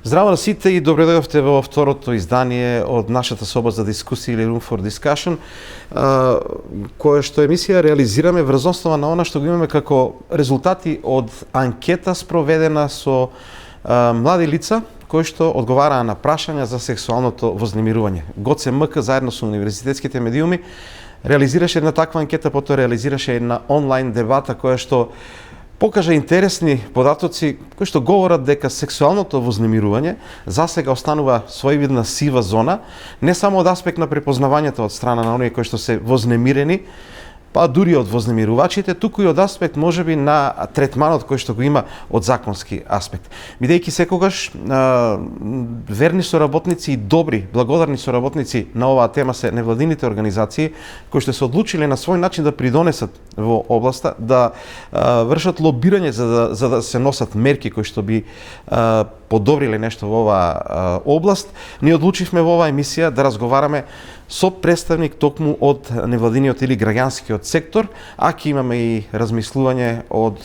Здраво на сите и добре дојдовте во второто издание од нашата соба за дискусија или Room for Discussion, која што емисија реализираме врз основа на она што го имаме како резултати од анкета спроведена со млади лица кои што одговараа на прашања за сексуалното вознемирување. ГЦМК заедно со универзитетските медиуми реализираше една таква анкета, потоа реализираше една онлайн дебата која што покажа интересни податоци кои што говорат дека сексуалното вознемирување засега останува своевидна сива зона, не само од аспект на препознавањето од страна на оние кои што се вознемирени, па дури од вознемирувачите, туку и од аспект можеби на третманот кој што го има од законски аспект. Бидејќи секогаш верни соработници и добри, благодарни соработници на оваа тема се невладините организации кои што се одлучиле на свој начин да придонесат во областа, да вршат лобирање за да се носат мерки кои што би подобриле нешто во оваа област. Ние одлучивме во оваа емисија да разговараме со представник токму од невладиниот или граѓанскиот сектор, а ќе имаме и размислување од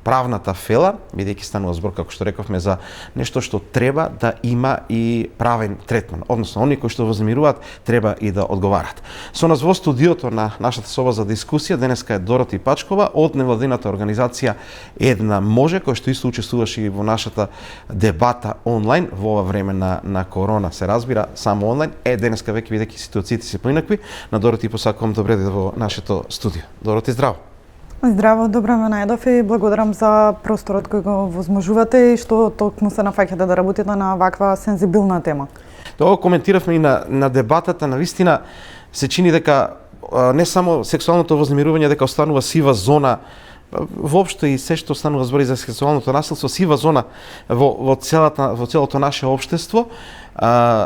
правната фела, бидејќи станува збор, како што рековме, за нешто што треба да има и правен третман, односно оние кои што вознемируваат треба и да одговарат. Со нас во студиото на нашата соба за дискусија денеска е Дороти Пачкова од невладината организација Една може, која што исто учествуваше и во нашата дебата онлайн во ова време на корона, се разбира, само онлайн. Денеска веќе бидејќи ситуациите се поинакви, на Дороти посакувам добре дојде во нашето студио. Дороти, здраво. Здраво, добро ме најдов и благодарам за просторот кој го возможувате и што токму се нафаќате да работите на ваква сензибилна тема. Тоа коментиравме и на дебатата, навистина се чини дека не само сексуалното вознемирување дека останува сива зона, воопшто и се што станува збори за сексуалното насилство, сива зона во целото наше општество.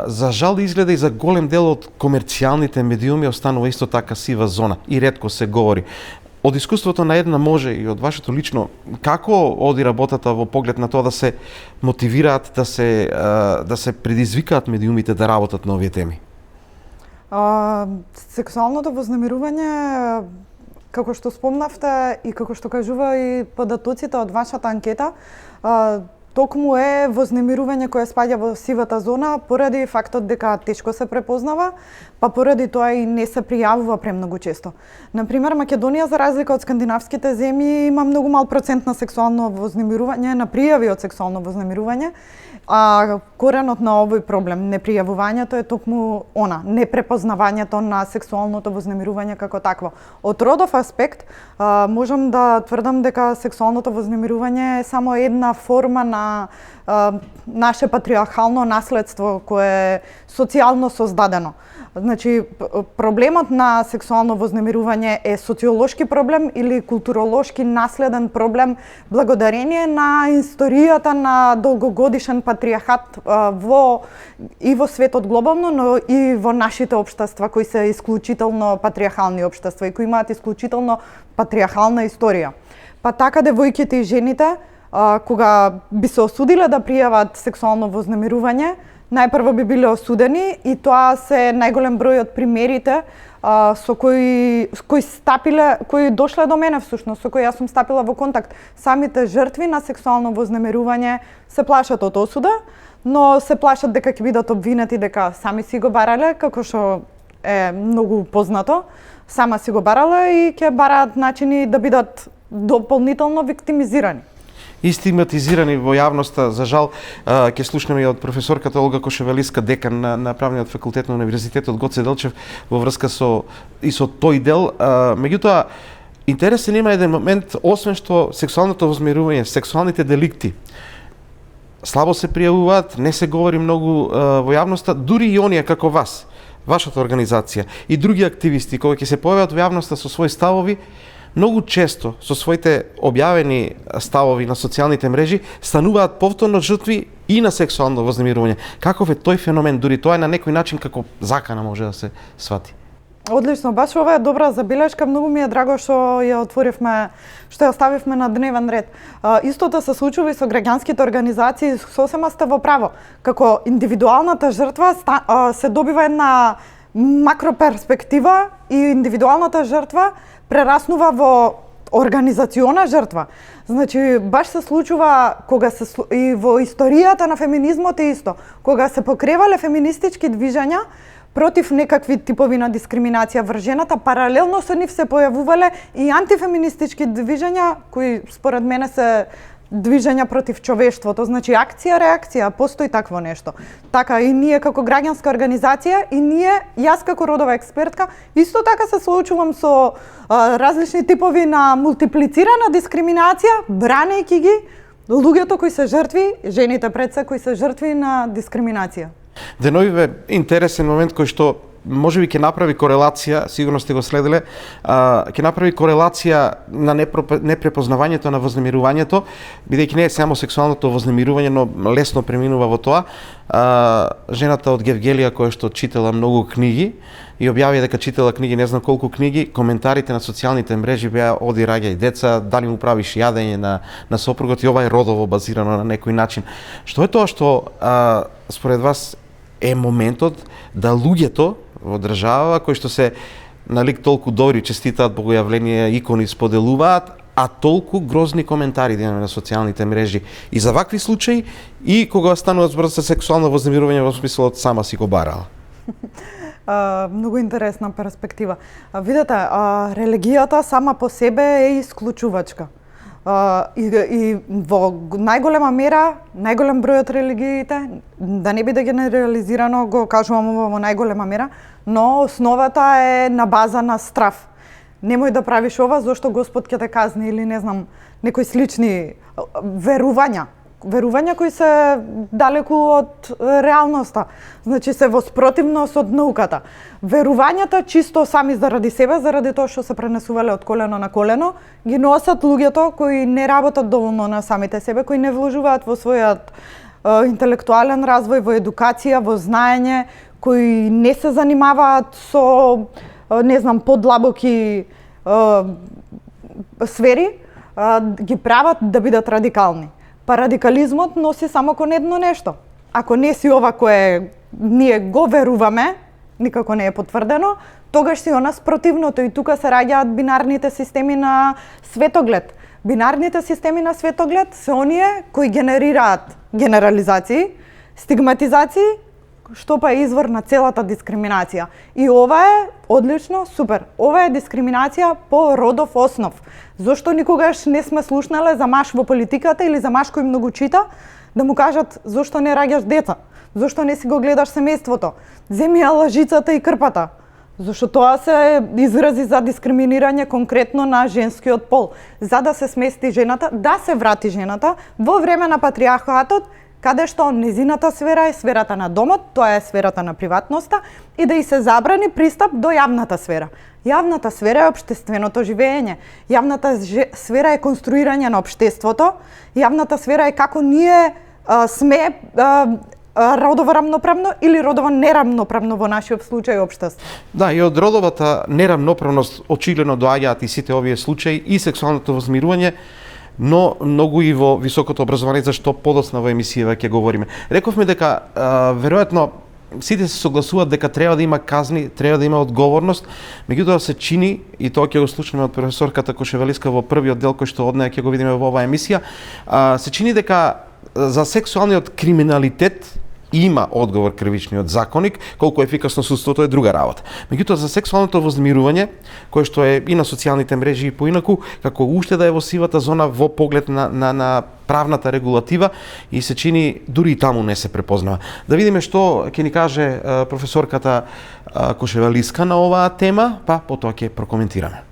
За жал изгледа и за голем дел од комерцијалните медиуми останува исто така сива зона и ретко се говори. Од искуството на Една може и од вашето лично, како оди работата во поглед на тоа да се мотивираат, да се предизвикаат медиумите да работат на овие теми? Сексуалното вознемирување, како што спомнавте и како што кажува и податоците од вашата анкета, токму е вознемирување кое спаѓа во сивата зона поради фактот дека тешко се препознава, па поради тоа и не се пријавува премногу често. Например, Македонија, за разлика од скандинавските земји, има многу мал процент на сексуално вознемирување, на пријави од сексуално вознемирување, а коренот на овој проблем, непријавувањето, е токму непрепознавањето на сексуалното вознемирување како такво. Од родов аспект, можам да тврдам дека сексуалното вознемирување е само една форма на наше патриархално наследство кое е социјално создадено. Значи, проблемот на сексуално вознемирување е социолошки проблем или културолошки наследен проблем благодарение на историјата на долгогодишен патриархат и во светот глобално, но и во нашите општества кои се исклучително патриархални општества и кои имаат исклучително патриархална историја. Па така девојките и жените, кога би се осудиле да пријават сексуално вознемирување, најпрво би биле осудени и тоа се најголем број од примерите со кои дошле до мене всушност, со кои јас сум стапила во контакт. Самите жртви на сексуално вознемирување се плашат од осуда, но се плашат дека ќе бидат обвинети дека сами си го барале, како што е многу познато, сама си го барала и ќе бараат начини да бидат дополнително виктимизирани и стигматизирани во јавноста. За жал, ќе слушнеме и од професорката Олга Кошевелиска, декан на Правниот факултет на Универзитетот Гоце Делчев, во врска со тој дел. Меѓутоа, интересен има еден момент, освен што сексуалното вознемирување, сексуалните деликти слабо се пријавуваат, не се говори многу во јавноста, дури и оние како вас, вашата организација и други активисти кои ќе се појават во јавноста со своји ставови, многу често со своите објавени ставови на социјалните мрежи стануваат повторно жртви и на сексуално вознемирување. Каков е тој феномен, дури тоа е на некој начин како закана може да се свати? Одлично, баш ова е добра забелешка, многу ми е драго што ја отворивме, што ја ставивме на дневен ред. Истото се случува и со граѓанските организации, сосема сте во право. Како индивидуалната жртва се добива една макроперспектива и индивидуалната жртва прераснува во организациона жртва. Значи, баш се случува кога и во историјата на феминизмот е исто. Кога се покревале феминистички движења против некакви типови на дискриминација врз жената, паралелно со нив се појавувале и антифеминистички движења кои според мене се движења против човештвото, значи акција, реакција, постои такво нешто. Така и ние како граѓанска организација и ние, јас како родова експертка, исто така се соочувам со различни типови на мултиплицирана дискриминација, бранејќи ги луѓето кои се жртви, жените пред се кои се жртви на дискриминација. Деновиве интересен момент кој што можеби ќе направи корелација, сигурно сте го следеле, ќе направи корелација на непрепознавањето на вознемирувањето, бидејќи не е само сексуалното вознемирување, но лесно преминува во тоа. Жената од Гевгелија која што читала многу книги и објави дека читала книги, не знам колку книги, коментарите на социјалните мрежи беа оди раѓај деца, дали му правиш јадење на сопругот и ова е родово базирано на некој начин. Што е тоа што според вас е моментот да луѓето во држава кои што се налик толку добри, честитаат богојавление, икони споделуваат, а толку грозни коментари да имаме на социјалните мрежи и за вакви случаи и кога станува збор за сексуално вознемирување во смислот сама си го барала. Многу интересна перспектива. Видете, религијата сама по себе е исклучувачка. И во најголема мера, најголем број од религиите, да не биде генерализирано, го кажувам ова во најголема мера, но основата е на база на страф. Немој да правиш ова, зашто Господ ќе те казни или не знам, некои слични верувања. Верувања кои се далеку од реалноста, значи се во спротивност од науката. Верувањата чисто сами заради себе, заради тоа што се пренесувале од колено на колено, ги носат луѓето кои не работат доволно на самите себе, кои не вложуваат во својот интелектуален развој, во едукација, во знаење, кои не се занимаваат со, не знам, подлабоки сфери, ги прават да бидат радикални. Па радикализмот носи само кон едно нешто. Ако не си ова кое ние го веруваме, никако не е потврдено, тогаш си она спротивното и тука се раѓаат бинарните системи на светоглед. Бинарните системи на светоглед се оние кои генерираат генерализации, стигматизации, што па е извор на целата дискриминација. И ова е одлично, супер. Ова е дискриминација по родов основ. Зошто никогаш не сме слушнале за маж во политиката или за маж кој многу чита, да му кажат зошто не раѓаш деца, зошто не си го гледаш семејството, земи ја лажицата и крпата. Зашто тоа се изрази за дискриминирање конкретно на женскиот пол, за да се смести жената, да се врати жената во време на патриархатот, каде што незината сфера е сферата на домот, тоа е сферата на приватноста, и да и се забрани пристап до јавната сфера. Јавната сфера е општественото живење. Јавната сфера е конструирање на општеството. Јавната сфера е како ние сме родово рамноправно или родово нерамноправно во нашиот случај општество. Да, и од родовата нерамноправност очигледно доаѓаат и сите овие случаи и сексуалното возмирување, но многу и во високото образование, за што подоцна во емисијава ќе говориме. Рековме дека веројатно сите се согласуваат дека треба да има казни, треба да има одговорност, меѓутоа се чини, и тоа ќе го слушнеме од професорката Кошевалиска во првиот дел кој што од неја ќе го видиме во оваа емисија, се чини дека за сексуалниот криминалитет има одговор кривичниот законник, колку ефикасно судството е друга работа. Меѓутоа за сексуалното вознемирување, кое што е и на социјалните мрежи и поинаку, како уште да е во сивата зона во поглед на правната регулатива и се чини дури и таму не се препознава. Да видиме што ќе ни каже професорката Кошевалиска на оваа тема, па потоа ќе прокоментираме.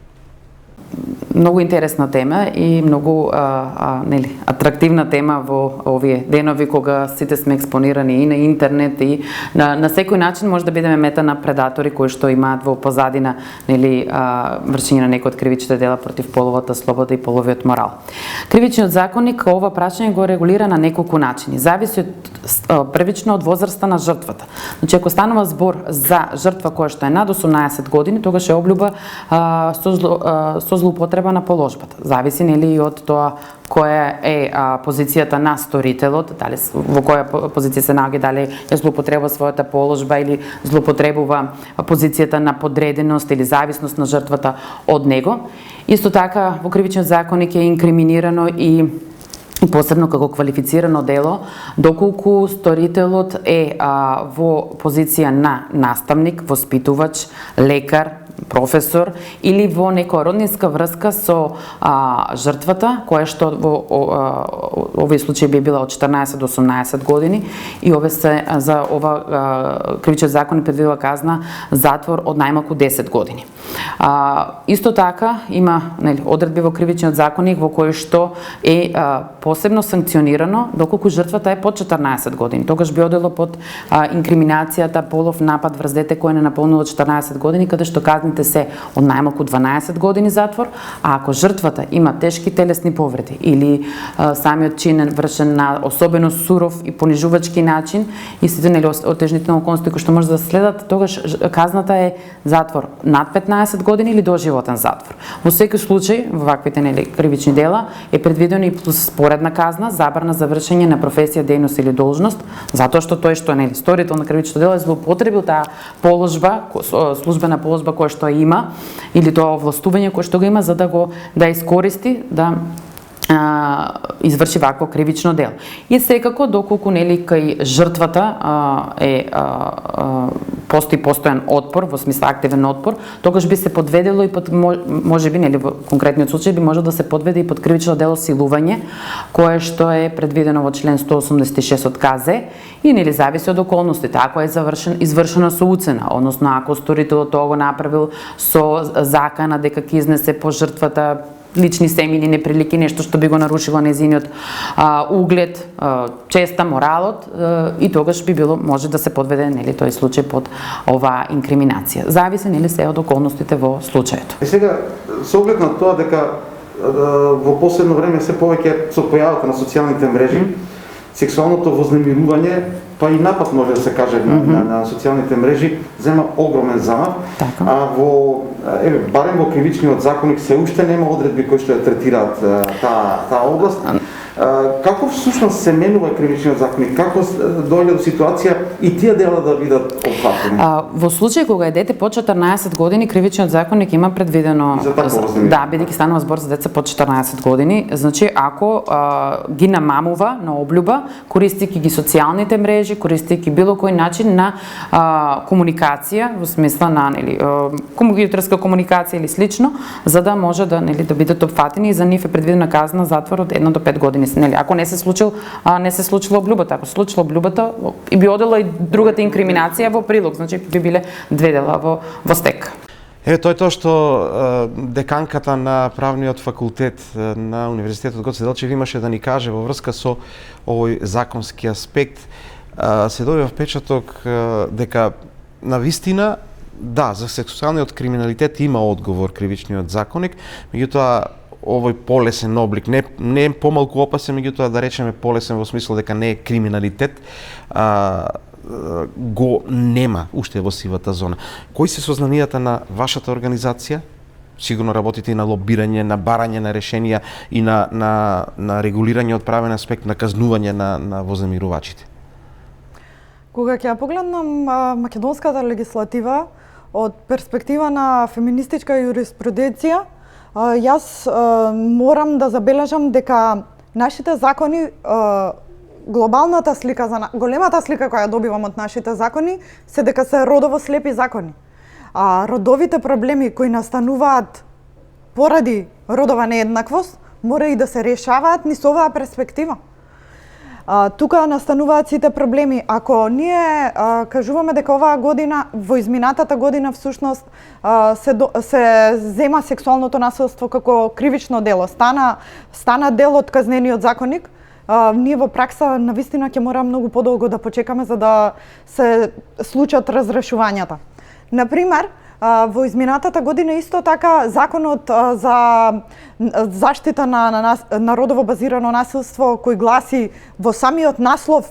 Многу интересна тема и многу атрактивна тема во овие денови кога сите сме експонирани и на интернет и на секој начин може да бидеме мета на предатори кои што имаат во позадина вршење на некои од кривичните дела против половата слобода и половиот морал. Кривичниот законник ова прашање го регулира на неколку начини. Зависи првично од возраста на жртвата. Значи ако станува збор за жртва која што е над 18 години, тогаш е облюба со злоупотреба на положбата. Зависи нели и од тоа која е позицијата на сторителот, дали во која позиција се наоѓа, дали ја злоупотребува својата положба или злоупотребува позицијата на подреденост или зависност на жртвата од него. Исто така во кривичниот законник е инкриминирано и посебно како квалифицирано дело, доколку сторителот е во позиција на наставник, воспитувач, лекар, професор или во некоја роднинска врска со жртвата, која што во овој случај би била од 14 до 18 години и за ова кривичниот закон предвидува казна затвор од најмалку 10 години. Исто така има одредби во кривичниот законник во кој што е посебно санкционирано доколку жртвата е под 14 години. Тогаш би одело под инкриминацијата полов напад врз дете кое не наполнило 14 години, каде што казните се од најмалку 12 години затвор, а ако жртвата има тешки телесни повреди или самиот чин е вршен на особено суров и понижувачки начин и сите отежнителни околности кои што може да следат, тогаш казната е затвор над 15 години или доживотен затвор. Во секој случај, во ваквите кривични дела е предвидено и споредна казна, забрана за вршење на професија, дејност или должност, затоа што тој што е сторител на кривично дело е злоупотребил таа положба, службена положба која што има или тоа овластување кое што го има за да искористи да изврши вакво кривично дело. И секако доколку кај жртвата постои постојан отпор, во смисла активен отпор, тогаш би се подведело и под можеби во конкретниот случај би можело да се подведе и под кривично дело силување, кое што е предвидено во член 186 од КЗ и зависи од околностите. Ако е извршено со уцена, односно ако сторителот тоа го направил со закана дека ќе изнесе по жртвата лични семејни неприлики, нешто што би го нарушило незиниот углед, честа, моралот и тогаш би било може да се подведе тој случај под оваа инкриминација. Зависи се од околностите во случајот. И сега со оглед на тоа дека во последно време се повеќе со појавата на социјалните мрежи, сексуалното вознемирување, па и напад може да се каже на социјалните мрежи, зема огромен замах. А барем во кривичниот законник се уште нема одредби кои што ја третираат таа област. Како всушност се менува кривичниот законник? Како доаѓа до ситуација и тие дела да бидат опфатени? Во случај кога е дете под 14 години, кривичниот законник има предвидено бидејќи станува збор за деца под 14 години, значи ако ги намамува на облюба, користејќи ги социјалните мрежи, користејќи било кој начин на комуникација, во смисла на компјутерска комуникација или слично, за да може да бидат опфатени и за нив е предвидена казна затвор од 1 до 5 години. Ако не се случила облюбата, ако се случила облюбата и би одела и другата инкриминација во прилог, значи би биле две дела во стек. Тоа е тоа што деканката на правниот факултет на Универзитетот Гоце Делчев имаше да ни каже во врска со овој законски аспект. Се добива впечаток дека навистина за сексуалниот криминалитет има одговор кривичниот законник, меѓутоа овој полесен облик, не е помалку опасен, меѓутоа да речеме полесен во смисла дека не е криминалитет, го нема уште во сивата зона. Кои се сознанията на вашата организација? Сигурно работите и на лобирање, на барање на решенија и на регулирање од правен аспект, на казнување на вознемирувачите. Кога ќе ја погледнам македонската легислатива од перспектива на феминистичка юриспруденција, јас морам да забележам дека нашите закони, глобалната слика, големата слика која добивам од нашите закони, се дека се родово слепи закони. А родовите проблеми кои настануваат поради родова нееднаквост, мора и да се решаваат низ оваа перспектива. Тука настануваат сите проблеми. Ако ние кажуваме дека оваа година, во изминатата година всушност се зема сексуалното насилство како кривично дело, стана дел од казнениот законник, ние во пракса навистина ќе мора многу подолго да почекаме за да се случат разрешувањата. Например, во изминатата година исто така законот за заштита на родово базирано насилство кој гласи во самиот наслов,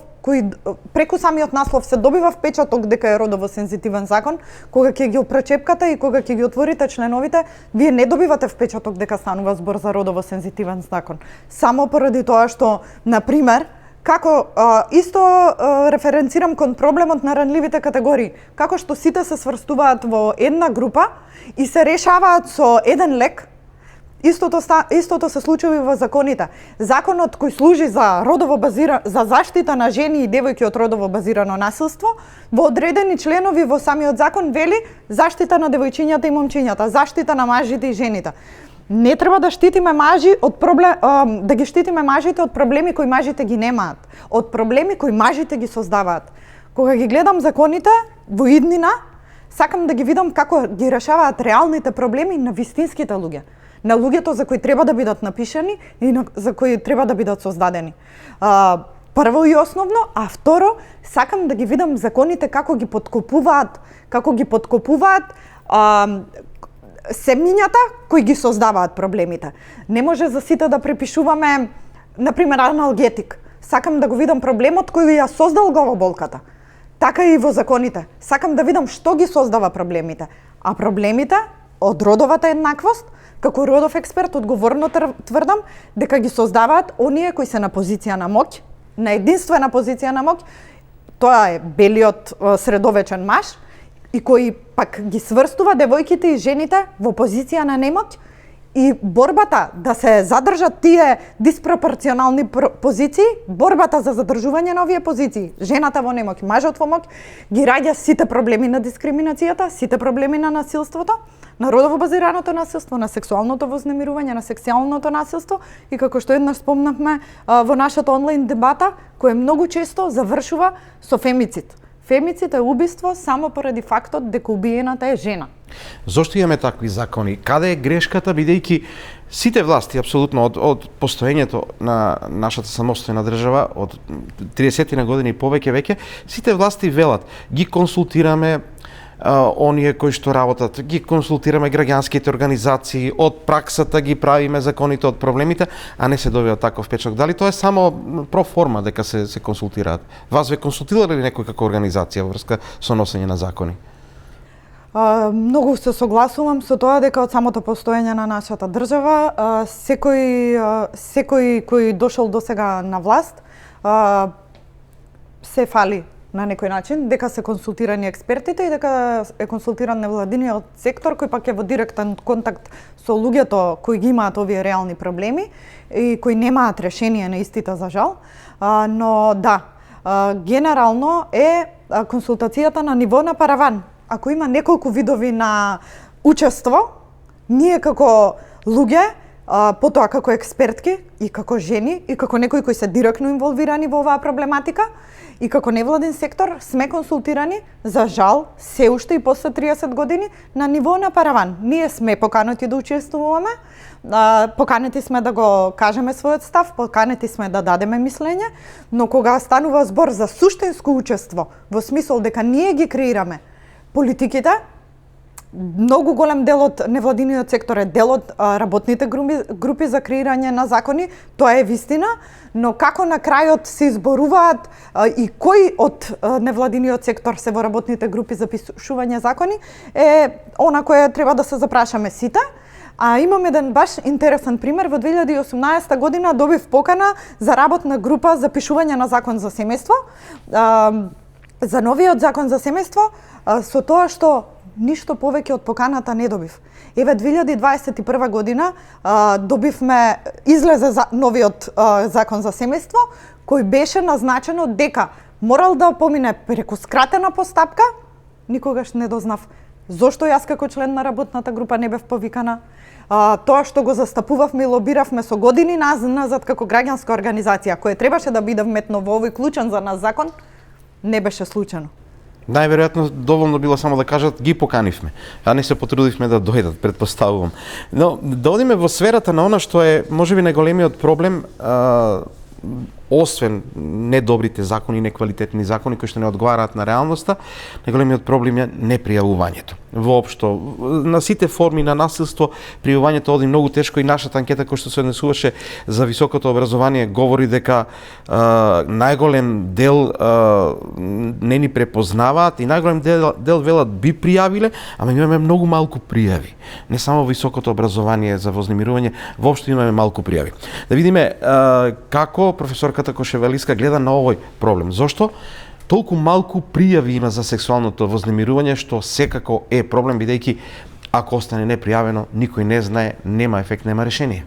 преку самиот наслов се добива впечаток дека е родово сензитивен закон, кога ќе ги пречепкате и кога ќе ги отворите членовите, вие не добивате впечаток дека станува збор за родово сензитивен закон. Само поради тоа што, например, како исто референцирам кон проблемот на ранливите категории, како што сите се сврстуваат во една група и се решаваат со еден лек, Истото се случува и во законите. Законот кој служи за за заштита на жени и девојки од родово базирано насилство, во одредени членови во самиот закон вели заштита на девојчињата и момчињата, заштита на мажите и жените. Не треба да штитиме мажи од да ги штитиме мажите од проблеми кои мажите ги немаат, од проблеми кои мажите ги создаваат. Кога ги гледам законите во иднина, сакам да ги видам како ги решаваат реалните проблеми на вистинските луѓе, на луѓето за кои треба да бидат напишани и за кои треба да бидат создадени. Прво и основно, а второ, сакам да ги видам законите како ги подкопуваат семињата кои ги создаваат проблемите. Не може за сите да препишуваме, например, аналгетик. Сакам да го видам проблемот кој ја создал главоболката. Така и во законите. Сакам да видам што ги создава проблемите. А проблемите од родовата еднаквост, како родов експерт, одговорно тврдам дека ги создаваат оние кои се на позиција на моќ, на единствена позиција на моќ. Тоа е белиот средовечен маж и кој пак ги сврстува девојките и жените во позиција на немоќ и борбата да се задржат тие диспропорционални позиции, борбата за задржување на овие позиции, жената во немоќ, мажот во моќ, ги раѓа сите проблеми на дискриминацијата, сите проблеми на насилството, на родово базираното насилство, на сексуалното вознемирување, на сексуалното насилство и како што еднаш спомнавме во нашата онлайн дебата, кој многу често завршува со фемицид. Фемицид е убиство само поради фактот дека убиената е жена. Зошто имаме такви закони? Каде е грешката, бидејќи сите власти, апсолутно, од постоењето на нашата самостојна држава, од 30 на години и повеќе веќе, сите власти велат, ги консултираме оние кои што работат, ги консултираме граѓанските организации, од праксата ги правиме законите од проблемите, а не се добива таков печок. Дали тоа е само проформа дека се консултираат? Вас ве консултирале ли некој како организација во врска со носење на закони? Многу се согласувам со тоа дека од самото постоење на нашата држава, секој кој дошол до сега на власт, се фали на некој начин, дека се консултирани експертите и дека е консултиран невладиниот сектор, кој пак е во директен контакт со луѓето кои ги имаат овие реални проблеми и кои немаат решение на истите, за жал. Но да, генерално е консултацијата на ниво на параван. Ако има неколку видови на учество, ние како луѓе, потоа како експертки и како жени и како некои кои се директно инволвирани во оваа проблематика и како невладин сектор сме консултирани, за жал, се уште и после 30 години на ниво на параван. Ние сме поканети да учествуваме, поканети сме да го кажеме својот став, поканети сме да дадеме мислење, но кога станува збор за суштинско учество, во смисол дека ние ги креираме политиките, многу голем дел од невладиниот сектор е дел од работните групи за креирање на закони, тоа е вистина, но како на крајот се изборуваат и кој од невладиниот сектор се во работните групи за пишување закони е она кое треба да се запрашаме сите. А имам еден баш интересен пример. Во 2018 година добив покана за работна група за пишување на закон за семејство, за новиот закон за семејство, со тоа што ништо повеќе од поканата не добив. Еве 2021 година излезе новиот закон за семејство, кој беше назначено дека морал да помине преку скратена постапка. Никогаш не дознав зошто јас како член на работната група не бев повикана. Тоа што го застапувавме и лобиравме со години назад како граѓанска организација, која требаше да биде вметно во овој клучен за нас закон, не беше случајно. Најверојатно доволно било само да кажат ги поканивме, а не се потрудивме да дојдат, претпоставувам. Но да одиме во сферата на она што е можеби најголемиот проблем, освен недобрите закони, неквалитетни закони кои што не одговараат на реалноста, најголемиот проблем е непријавувањето. Воопшто, на сите форми на насилство, пријавувањето оди многу тешко и нашата анкета која што се однесуваше за високото образование говори дека најголем дел не ни препознаваат и најголем дел велат би пријавиле, ама имаме многу малку пријави. Не само високото образование за вознемирување, воопшто имаме малку пријави. Да видиме како професорката Кошевелиска гледа на овој проблем. Зошто толку малку пријави има за сексуалното вознемирување, што секако е проблем, бидејќи ако остане непријавено, никој не знае, нема ефект, нема решение.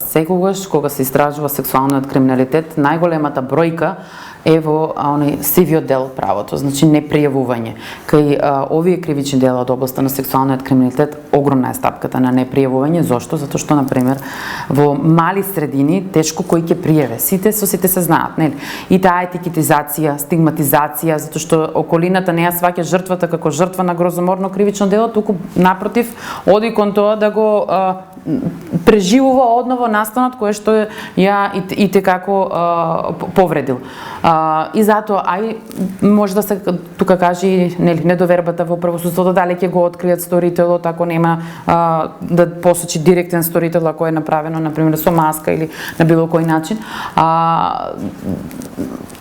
Секогаш кога се истражува сексуалниот криминалитет, најголемата бројка е во оној сивиот дел правото, значи непријавување. Кај овие кривични дела од областа на сексуалниот криминалитет, огромна е стапката на непријавување. Зошто? Затоа што, например, во мали средини тешко кој ќе пријаве. Сите се знаат, нели? И таа етикетизација, стигматизација, затоа што околината не ја сваќа жртвата како жртва на грозоморно кривично дело, туку напротив оди кон тоа да го преживува одново настанот кој што ја и како повредил. И затоа може да се тука кажи, нели, недовербата во правосудството, дали ќе го откријат сторителот ако нема да посочи директен сторител ако е направено например со маска или на било кој начин.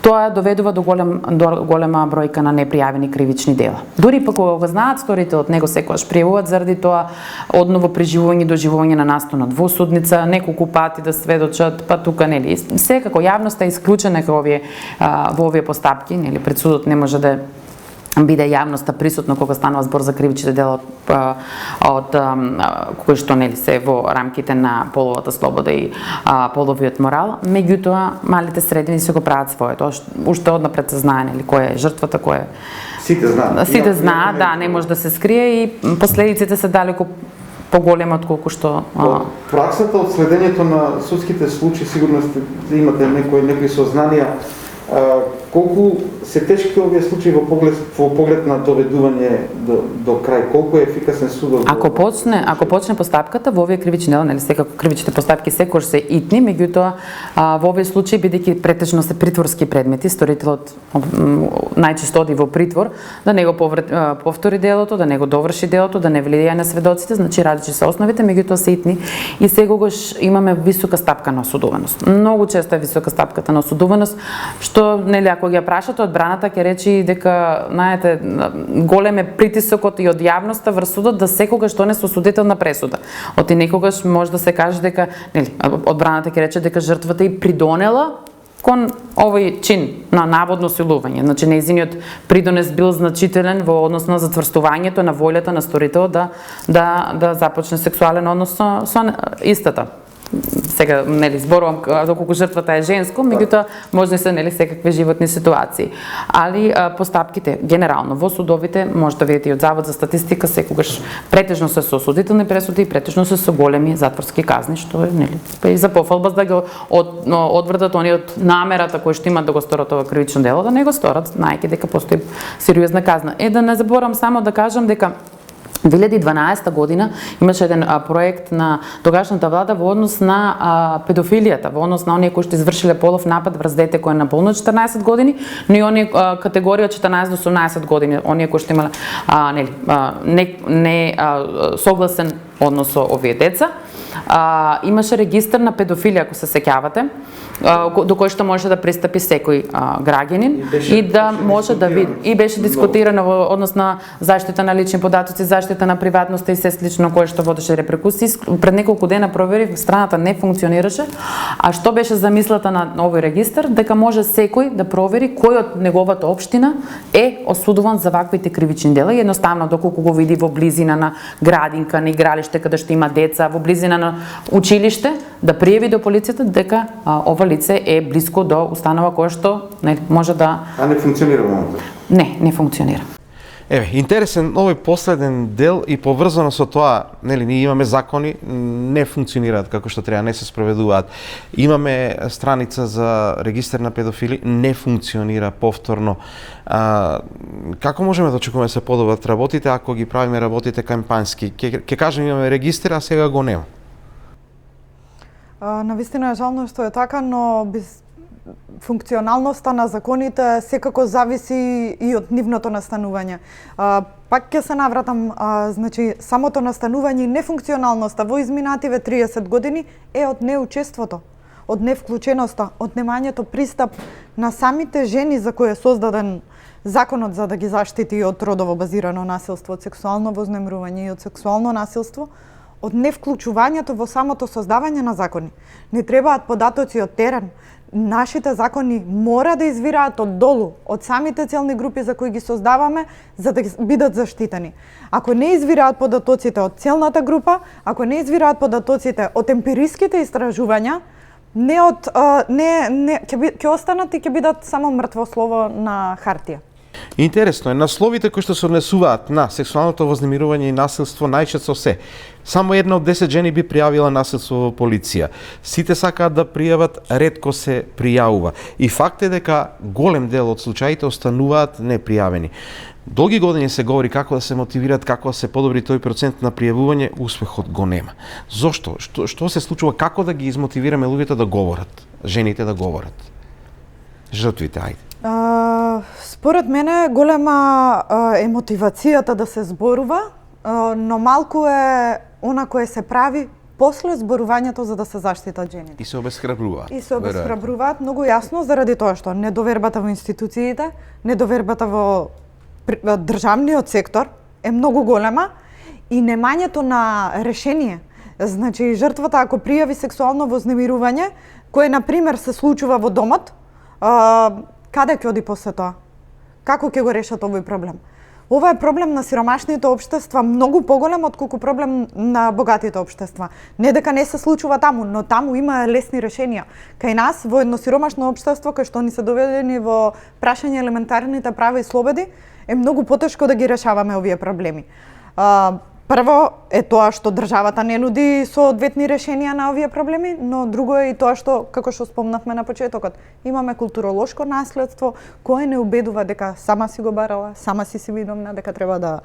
Тоа доведува до голема бројка на непријавени кривични дела. Дури пак кога го знаат сторителот, него секогаш пријавуваат заради тоа одново преживување, доживување на настанот во судница, неколку пати да сведочат, па тука, нели, секако јавноста е исклучена во овие постапки, нели, пред судот не може да биде јавноста присутна кога станува збор за кривичните дела од кои што, нели, се во рамките на половата слобода и половиот морал. Меѓутоа, малите средини се го прават своето. Уште однапред се знае, нели, кој е жртвата, кој е... Сите знаат, да, не може да се скрие и последиците се далеко поголема отколку што... Праксата од следењето на судските случаи, сигурно имате некои сознанија, колку се тешки овие случаи во поглед на доведување до крај, колку е ефикасен судот? Ако почне постапката во овие кривични дела, нели, секако кривичните постапки секогаш се итни, меѓутоа во овие случаи бидејќи претежно се притворски предмети, сторителот најчесто оди во притвор, да не го повтори делото, да не го доврши делото, да не влијае на сведоците, значи различни се основите, меѓутоа се итни и секогаш имаме висока стапка на осудуваност. Многу често е висока стапката на осудуваност, што, нели, ако ги прашате одбраната ќе речи дека, знаете, голем е притисокот и од јавноста врз судот да секогаш донесе осудителна пресуда. Оти некогаш може да се каже дека, нели, одбраната ќе рече дека жртвата и придонела кон овој чин на наводно силување. Значи, нејзиниот придонес бил значителен во однос на затврстувањето на волјата на сторителот да започне сексуален однос со истата. Сега, нели, зборувам доколку жртвата е женско, меѓутоа можни се, нели, секакви животни ситуации. Али постапките генерално во судовите, може да видите и од Завод за статистика, секогаш претежно се со осудителни пресуди и претежно се со големи затворски казни, што е, нели, и за пофалба да го одвртат они од намерата кои што имаат да го сторат ова кривично дело, да не го сторат, знаејќи дека постои сериозна казна. Да не заборам само да кажам дека 2012 година имаше еден проект на тогашната влада во однос на педофилијата, во однос на оние кои што извршиле полов напад врз дете кој е наполно 14 години, но и оние категорија од 14 до 18 години, оние кои што имале не согласен однос со овие деца. Имаше регистар на педофилија, ако се сеќавате, до кој што може да пристапи секој граѓанин и да може да види. И беше дискутирано во однос на заштита на лични податоци, заштита на приватноста и се слично кое што водеше репрекусии. Пред неколку дена проверив, страната не функционираше. А што беше замислата на овој регистар? Дека може секој да провери кој од неговата општина е осудуван за ваквите кривични дела и едноставно доколку го види во близина на градинка, на игралиште каде што има деца, во близина на училиште, да пријави до полицијата дека ова лице е блиско до установа која што може да... А не функционира во моментот? Не функционира. Еве, интересен овој последен дел и поврзано со тоа, нели, ние имаме закони, не функционираат како што треба, не се спроведуваат. Имаме страница за регистар на педофили, не функционира повторно. Како можеме да очекуваме да се подобрат работите ако ги правиме работите кампански? Ќе кажем имаме регистар, а сега го нема. Навистина е жално што е така, но функционалноста на законите секако зависи и од нивното настанување. Пак ќе се навратам, значи самото настанување и нефункционалноста во изминативе 30 години е од неучеството, од невклученоста, од немањето пристап на самите жени за кои е создаден законот за да ги заштити од родово базирано насилство, од сексуално вознемрување и од сексуално насилство, од невклучувањето во самото создавање на закони. Не требаат податоци од терен. Нашите закони мора да извираат од долу, од самите целни групи за кои ги создаваме, за да бидат заштитени. Ако не извираат податоците од целната група, ако не извираат податоците од емпириските истражувања, ќе останат и ќе бидат само мртво слово на хартија. Интересно е, насловите кои што се однесуваат на сексуалното вознемирување и насилство најчесто се: само 1 од 10 жени би пријавила насилство во полиција. Сите сакаат да пријават, ретко се пријавува. И факт е дека голем дел од случаите остануваат непријавени. Долги години се говори како да се мотивираат, како да се подобри тој процент на пријавување, успехот го нема. Зошто? Што се случува? Како да ги измотивираме луѓето да говорат, жените да говорат? Жртвите, ајде. Според мене голема е мотивацијата да се зборува, но малку е она кое се прави после зборувањето за да се заштитат жените. И се обесхрабруваат. И се обесхрабруваат многу јасно заради тоа што недовербата во институциите, недовербата во државниот сектор е многу голема и немањето на решение. Значи, жртвата ако пријави сексуално вознемирување, кое на пример се случува во домот, каде ќе оди после тоа? Како ќе го решат овој проблем? Ова е проблем на сиромашните општества многу поголем отколку проблем на богатите општества. Не дека не се случува таму, но таму има лесни решенија. Кај нас во едно сиромашно општество кај што ни се доведени во прашање елементарните права и слободи, е многу потешко да ги решаваме овие проблеми. Прво е тоа што државата не нуди соодветни решенија на овие проблеми, но друго е и тоа што, како што спомнавме на почетокот, имаме културолошко наследство кое не убедува дека сама си го барала, сама си виновна, дека треба да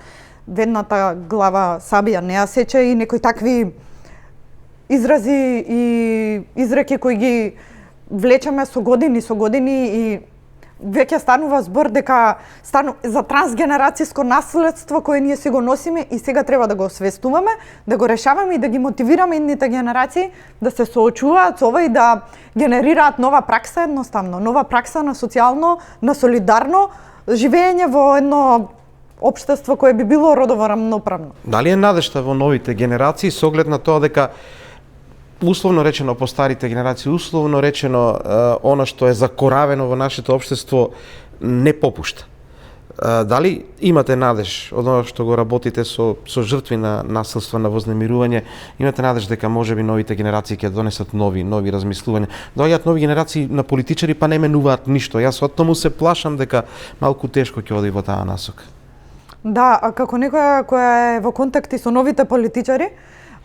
ведната глава сабија не ја сече и некои такви изрази и изреки кои ги влечеме со години и веќе станува збор дека за трансгенерацијско наследство кое ние си го носиме и сега треба да го освестуваме, да го решаваме и да ги мотивираме идните генерации да се соочуваат со ова и да генерираат нова пракса едноставно, нова пракса на социјално, на солидарно живење во едно општество кое би било родово рамноправно. Дали е надежта во новите генерации со оглед на тоа дека условно речено по старите генерации, условно речено она што е закоравено во нашето општество не попушта? Дали имате надеж од оно што го работите со жртви на насилство, на вознемирување, имате надеж дека можеби новите генерации ќе донесат нови размислувања? Доаѓаат нови генерации на политичари па не менуваат ништо. Јас од тому се плашам дека малку тешко ќе оди во таа насока. Да, а како некоја која е во контакти со новите политичари,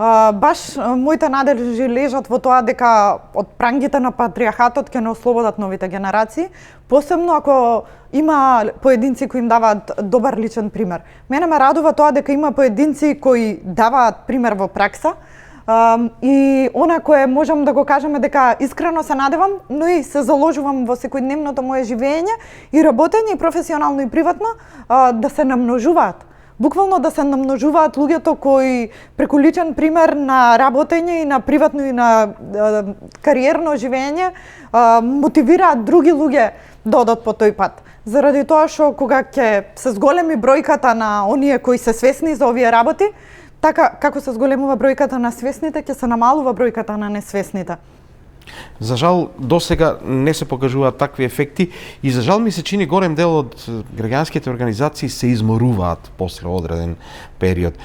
баш моите надежи лежат во тоа дека од прангите на патриархатот ќе не ослободат новите генерации, посебно ако има поединци кои им даваат добар личен пример. Мене ме радува тоа дека има поединци кои даваат пример во пракса, и она кое можам да го кажеме дека искрено се надевам, но и се заложувам во секојдневното мое живење и работење и професионално и приватно да се намножуваат. Буквално да се намножуваат луѓето кои преку личен пример на работење и на приватно и на кариерно живење мотивираат други луѓе да одат по тој пат. Заради тоа што кога ќе се зголеми бројката на оние кои се свесни за овие работи, така како се зголемува бројката на свесните, ќе се намалува бројката на несвесните. За жал, досега не се покажуваат такви ефекти и за жал ми се чини голем дел од граѓанските организации се изморуваат после одреден период.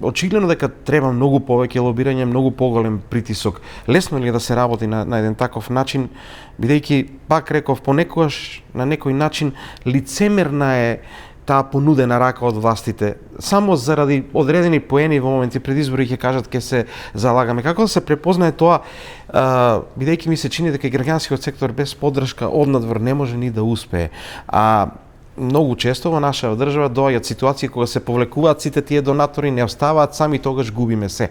Очигледно дека треба многу повеќе лобирање, многу поголем притисок. Лесно ли е да се работи на еден таков начин, бидејќи, пак реков, понекогаш на некој начин лицемерна е таа понудена рака од властите, само заради одредени поени во моменти пред избори ќе кажат ќе се залагаме. Како да се препознае тоа, бидејќи ми се чини дека граѓанскиот сектор без поддршка однадвор не може ни да успее. А многу често во нашава држава доаѓаат ситуации кога се повлекуваат сите тие донатори, не оставаат сами, тогаш губиме се.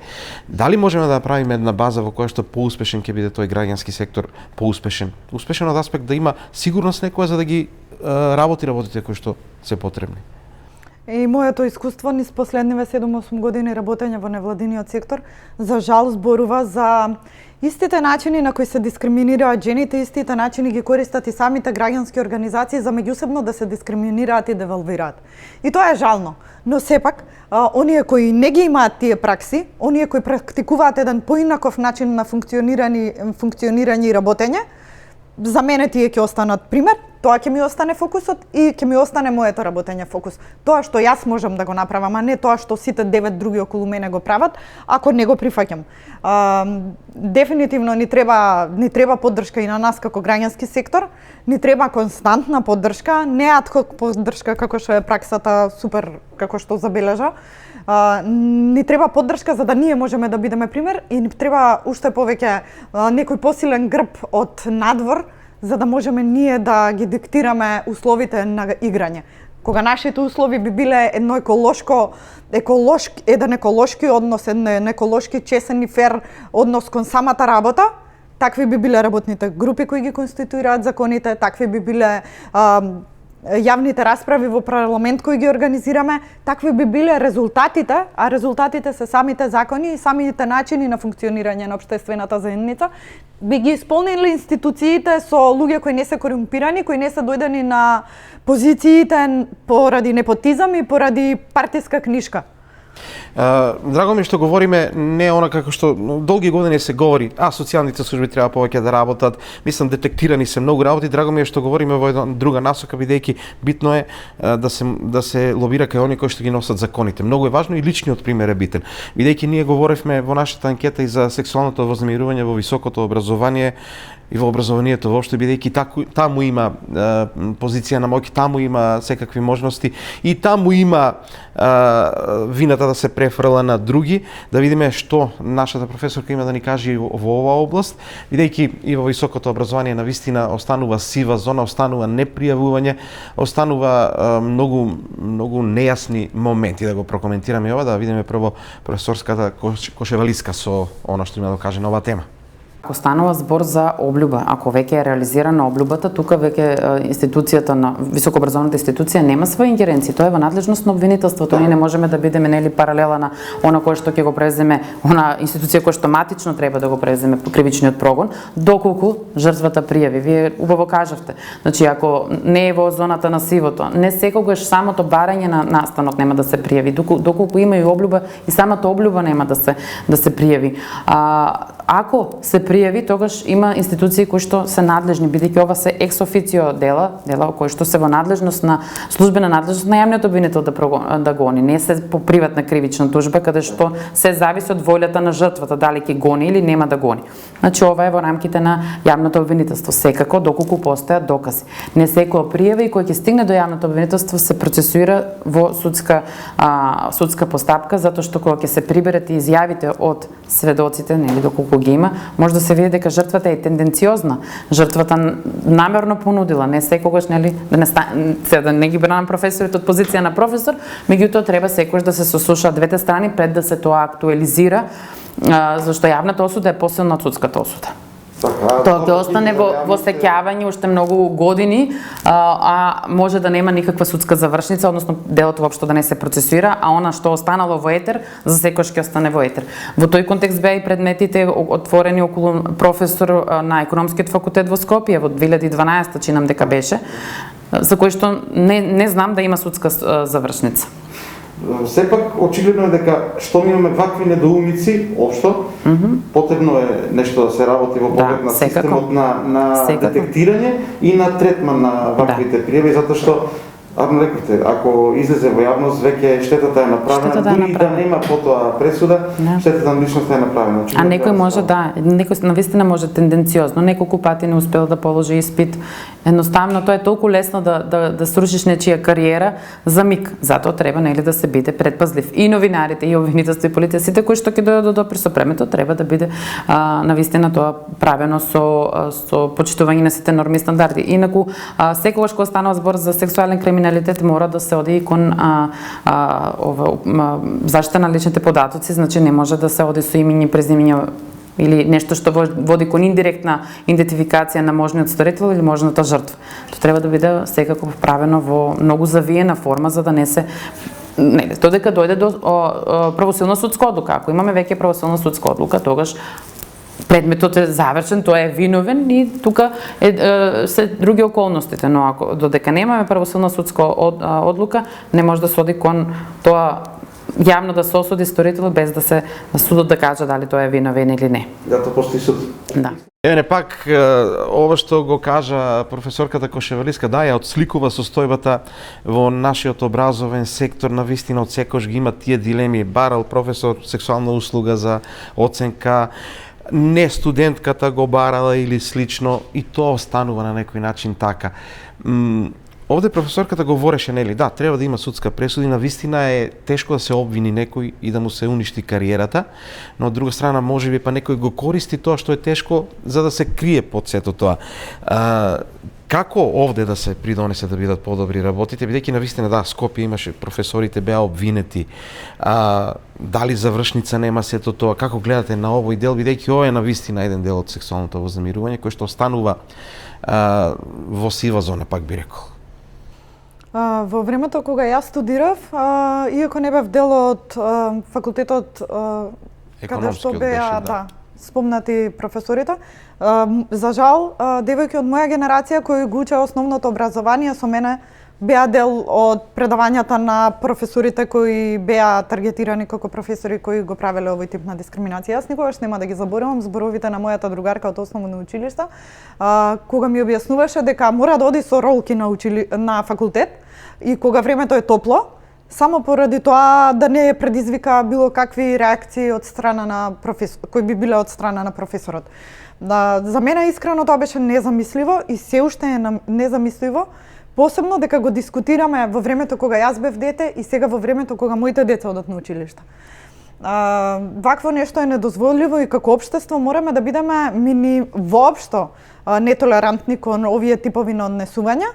Дали можеме да направиме една база во која што поуспешен ќе биде тој граѓански сектор, поуспешен? Успешен од аспект да има сигурност некоја за да ги работите кои што се потребни. И моето искуство низ последниве 7-8 години работење во невладиниот сектор, за жал зборува за истите начини на кои се дискриминираат жените, истите начини ги користат и самите граѓански организации за меѓусебно да се дискриминираат и девалвираат. И тоа е жално, но сепак, оние кои не ги имаат тие пракси, оние кои практикуваат еден поинаков начин на функционирање и работење, за мене тие ќе останат пример, тоа ќе ми остане фокусот и ќе ми остане моето работење фокус. Тоа што јас можам да го направам, а не тоа што сите 9 други околу мене го прават, ако не го прифаќам. Дефинитивно ни треба поддршка и на нас како граѓански сектор, ни треба константна поддршка, не адхок поддршка како што е праксата супер како што забележа. Ни треба поддршка за да ние можеме да бидеме пример и ни треба уште повеќе некој посилен грб од надвор за да можеме ние да ги диктираме условите на играње. Кога нашите услови би биле еден еколошки однос, еден еколошки чесен и фер однос кон самата работа, такви би биле работните групи кои ги конституираат законите, такви би биле јавните расправи во парламент кои ги организираме, такви би биле резултатите, а резултатите се самите закони и самите начини на функционирање на општествената заедница, би ги исполнили институциите со луѓе кои не се корумпирани, кои не се дојдени на позициите поради непотизам и поради партиска книшка. Драго ми што говориме не она како што долги години се говори, социјалните служби треба повеќе да работат, мислам детектирани се многу работи, драго ми е што говориме во една друга насока, бидејќи битно е да се лобира кај оние кои што ги носат законите. Многу е важно и личниот пример е битен. Бидејќи ние говоревме во нашата анкета и за сексуалното вознемирување во високото образование и во образованието воопшто, бидејќи таму има позиција на моќ, таму има секакви можности и таму има вината да се префрла на други, да видиме што нашата професорка има да ни каже во оваа област, бидејќи и во високото образование навистина останува сива зона, останува непријавување, останува многу нејасни моменти. Да го прокоментираме ова, да видиме прво професорската Кошевалиска со она што има да каже на оваа тема. Ако станува збор за облюба, ако веќе е реализирана облюбата, тука веќе институцијата на високообразовната институција нема своји ингеренции. Тоа е во надлежност на обвинителството. Ние не можеме да бидеме паралела на она кое што ќе го преземе, она институција која што матично треба да го преземе кривичниот прогон, доколку жртвата пријави. Вие убаво кажавте. Значи, ако не е во зоната на сивото, не секогаш самото барање на настанок нема да се пријави, доколку има и облюба, и самата облюба нема да се пријави. Ако се пријави, тогаш има институции кои што се надлежни, бидејќи ова се екс официо дела кои што се во надлежност на службена надлежност на јавниот обвинител да гони, не се по приватна кривична тужба каде што се зависи од волјата на жртвата дали ќе гони или нема да гони. Значи ова е во рамките на јавното обвинителство, секако доколку постојат докази. Не секоја пријава и кој ќе стигне до јавното обвинителство се процесуира во судска постапка, затоа што кога ќе се приберат и изјавите од сведоците, доколку ги има, може да се види дека жртвата е тенденциозна. Жртвата намерно понудила, не секогаш, да не ги бранам професорите од позиција на професор, меѓутоа треба секогаш да се сослушаат двете страни пред да се тоа актуализира, зашто јавната осуда е посилна од судската осуда. Тоа ќе остане во сеќавање уште многу години, а може да нема никаква судска завршница, односно делото воопшто да не се процесуира, а она што останало во етер, за секојаш ќе остане во етер. Во тој контекст беа и предметите отворени околу професор на економскиот факултет во Скопје во 2012, чинам дека беше, за кој што не знам да има судска завршница. Сепак, очигледно е дека што ми имаме вакви недоумици, општо, потребно е нешто да се работи во поглед на системот на детектирање и на третман на ваквите пријави, затоа што рекавте, ако излезе во јавност, веќе штетата е направена, дури да нема потоа пресуда, штетата на личноста е направена. А некој може некој навистина може тенденциозно, неколку пати не успел да положи испит. Едноставно тоа е толку лесно да срушиш нечија кариера за миг. Затоа треба да се биде предпазлив. И новинарите, и обвинителство, и полиција, сите кои што ќе дојдат до допир со премето, треба да биде навистина тоа правено со почитување на сите норми и стандарди. Инаку секогаш кога станува збор за сексуален криминалитет мора да се оди и кон заштита на личните податоци, значи не може да се оди со имиња и презимиња или нешто што води кон индиректна идентификација на можниот сторител или можната жртва. Тоа треба да биде секако правено во многу завиена форма за да не се нели, додека дојде до правосилна судска одлука. Ако имаме веќе правосилна судска одлука, тогаш предметот е завршен, тој е виновен и тука се други околностите, но ако додека немаме правосилна судска одлука, не може да се оди кон тоа јавно да се осуди сторителот без да се судот да каже дали тој е виновен или не. Да, тоа постои суд. Да. Еве пак ова што го кажа професорката Кошевалиска, да, ја отсликува состојбата во нашиот образовен сектор, на вистина од секојаш ги има тие дилеми, барал професор сексуална услуга за оценка, не студентката го барала или слично, и тоа останува на некој начин така. Овде професорката говореше, нели, да, треба да има судска пресуда и на вистина е тешко да се обвини некој и да му се уништи кариерата, но од друга страна можеби па некој го користи тоа што е тешко за да се крие под сето тоа. Како овде да се придонесе да бидат подобри работите, бидејќи на вистина да, Скопје имаше, професорите беа обвинети, дали завршница нема сето тоа, како гледате на овој дел, бидејќи ова е на вистина еден дел од сексуалното вознемирување кој што останува во сива зона, пак би рекол. Во времето кога јас студирав, иако не бев дел од факултетот каде што беа спомнати професорите, за жал, девојки од моја генерација кои го учеа основното образование со мене беа дел од предавањата на професорите кои беа таргетирани како професори кои го правеле овој тип на дискриминација. Јас никогаш нема да ги заборавам зборовите на мојата другарка од основно училиште, кога ми објаснуваше дека мора да оди со ролки на факултет и кога времето е топло, само поради тоа да не предизвика било какви реакции од страна на кои би биле од страна на професорот. За мене искрено тоа беше незамисливо и се уште е незамисливо, посебно дека го дискутираме во времето кога јас бев дете и сега во времето кога моите деца одат на училиште. Вакво нешто е недозволиво и како општество мораме да бидеме воопшто нетолерантни кон овие типови на однесувања.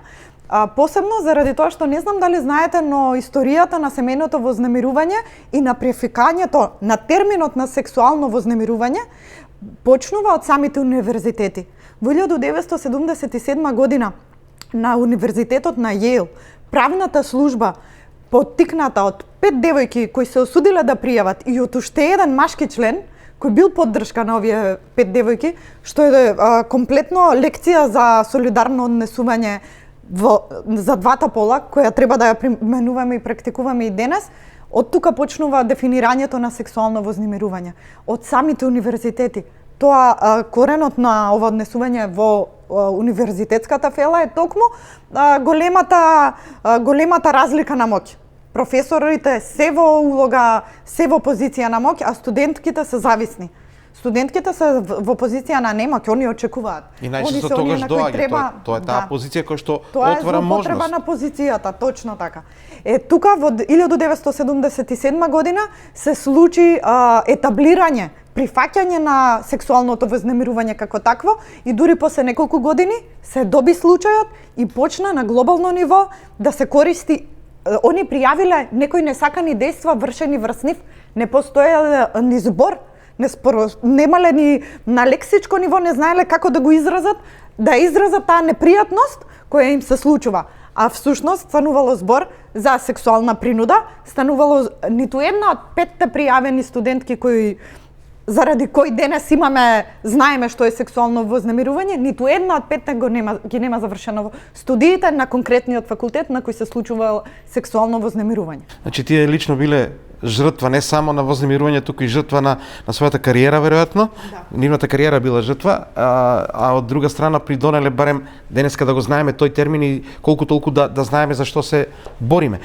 Посебно заради тоа што не знам дали знаете, но историјата на семејното вознемирување и на префикањето на терминот на сексуално вознемирување почнува од самите универзитети. Во 1977 година на Универзитетот на Јейл, правната служба, поттикната од 5 девојки кои се осудиле да пријават и од уште еден машки член, кој бил поддршка на овие 5 девојки, што е комплетно лекција за солидарно однесување за двата пола, која треба да ја применуваме и практикуваме и денес. Од тука почнува дефинирањето на сексуално вознемирување. Од самите универзитети. Тоа коренот на ова однесување во универзитетската фела е токму големата разлика на моќ. Професорите се во улога, се во позиција на моќ, а студентките се зависни. Студентките се во позиција на немоќ, они очекуваат. И најчесто тогаш доаѓа, тоа е таа позиција која што отвора можност. Тоа е злоупотреба на позицијата, точно така. Тука во 1977 година се случи етаблирање, прифаќање на сексуалното вознемирување како такво и дури после неколку години се доби случајот и почна на глобално ниво да се користи. Они пријавиле некои несакани дејства вршени врз нив, не постоеле ни збор, немале ни на лексичко ниво, не знаеле како да го изразат таа непријатност која им се случува. А всушност станувало збор за сексуална принуда, станувало ниту една од 5 пријавени студентки кои заради кој денес знаеме што е сексуално вознемирување, ниту една од 5 ги нема завршено студиите на конкретниот факултет на кој се случува сексуално вознемирување. Значи тие лично биле жртва не само на вознемирување, туку и жртва на својата кариера веројатно. Да. Нивната кариера била жртва, а од друга страна придонеле барем денеска да го знаеме тој термин и колку толку да знаеме за што се бориме.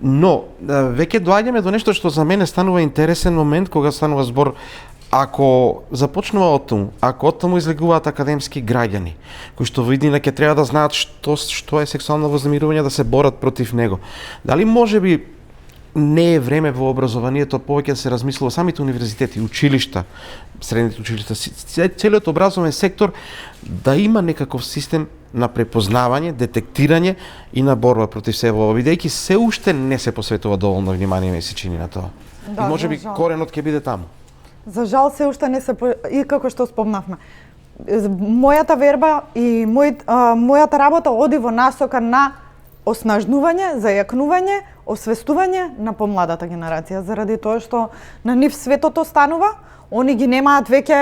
Но веќе доаѓаме до нешто што за мене станува интересен момент кога станува збор. Ако започнува од таму, ако од таму излегуваат академски граѓани, кои што во иднина ќе треба да знаат што е сексуално вознемирување, да се борат против него, дали можеби не е време во образованието повеќе да се размислува самите универзитети, училишта, средните училишта, целиот образовен сектор да има некаков систем на препознавање, детектирање и на борба против се ова, бидејќи се уште не се посветува доволно внимание, ми се чини на тоа. Да, и можеби коренот ќе биде таму. За жал се уште не се и како што спомнавме. Мојата верба и мојата работа оди во насока на оснажнување, зајакнување, освестување на помладата генерација, заради тоа што на нив светото станува, они ги немаат веќе,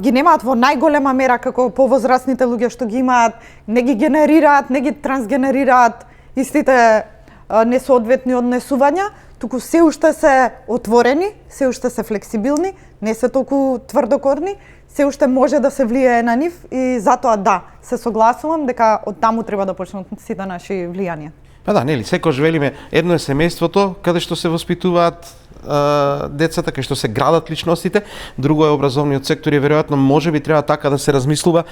ги немаат во најголема мера како повозрастните луѓе што ги имаат, не ги генерираат, не ги трансгенерираат истите несоодветни однесувања, туку се уште се отворени, се уште се флексибилни, не се толку тврдокорни, се уште може да се влијае на нив и затоа да, се согласувам дека од таму треба да почнат сите наши влијанија. Па да, нели, секојаш велиме, едно е семејството каде што се воспитуваат децата, кај што се градат личностите, друго е образовниот сектор и веројатно можеби треба така да се размислува,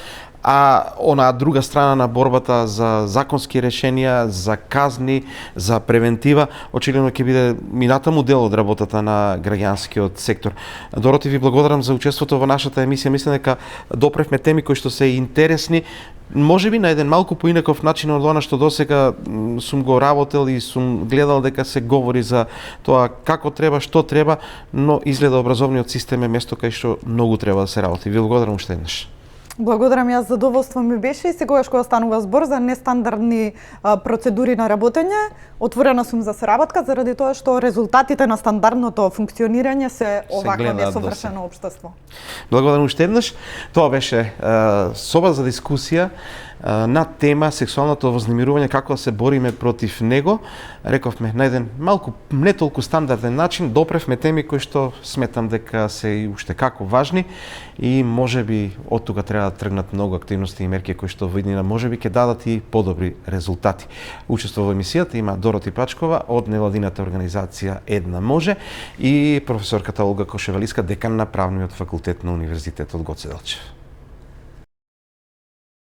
а онаа друга страна на борбата за законски решенија, за казни, за превентива, очигледно ќе биде минатаму дел од работата на граѓанскиот сектор. Дороти, ви благодарам за учеството во нашата емисија. Мислам дека допревме теми кои што се интересни, можеби на еден малку поинаков начин од она што досега сум го работел и сум гледал дека се говори за тоа како треба, што треба, но изгледа образовниот систем е место кај што многу треба да се работи. Ви благодарам уште еднаш. Благодарам, јас задоволство ми беше и секогаш кога станува збор за нестандардни процедури на работење, отворена сум за соработка заради тоа што резултатите на стандардното функционирање се овакво несовршено општество. Благодарам уште еднаш. Тоа беше соба за дискусија на тема сексуалното вознемирување, како да се бориме против него. Рековме на еден малку не толку стандарден начин, допревме теми кои што сметам дека се и уште како важни и можеби од тука треба да тргнат многу активности и мерки кои што во иднина можеби ќе дадат и подобри резултати. Учество во емисијата има Дороти Пачкова од невладината организација Една може и професорката Олга Кошевалиска, декан на Правниот факултет на Универзитетот Гоце Делчев.